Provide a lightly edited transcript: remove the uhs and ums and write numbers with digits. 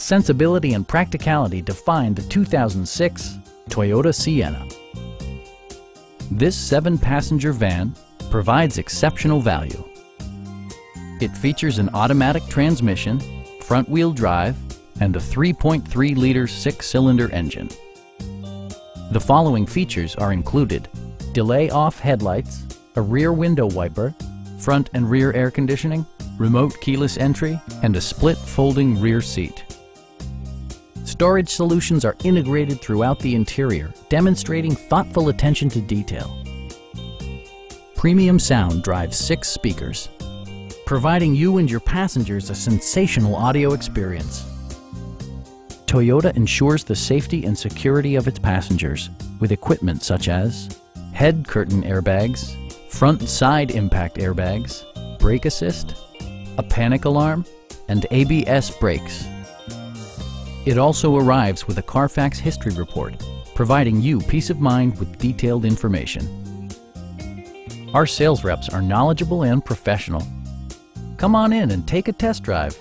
sensibility and practicality define the 2006 Toyota Sienna. This 7-passenger van provides exceptional value. It features an automatic transmission, front-wheel drive, and a 3.3-liter 6-cylinder engine. The following features are included: delay-off headlights, a rear window wiper, front and rear air conditioning, remote keyless entry, and a split folding rear seat. Storage solutions are integrated throughout the interior, demonstrating thoughtful attention to detail. Premium sound drives 6 speakers, providing you and your passengers a sensational audio experience. Toyota ensures the safety and security of its passengers with equipment such as head curtain airbags, front and side impact airbags, brake assist, a panic alarm, and ABS brakes. It also arrives with a Carfax history report, providing you peace of mind with detailed information. Our sales reps are knowledgeable and professional. Come on in and take a test drive.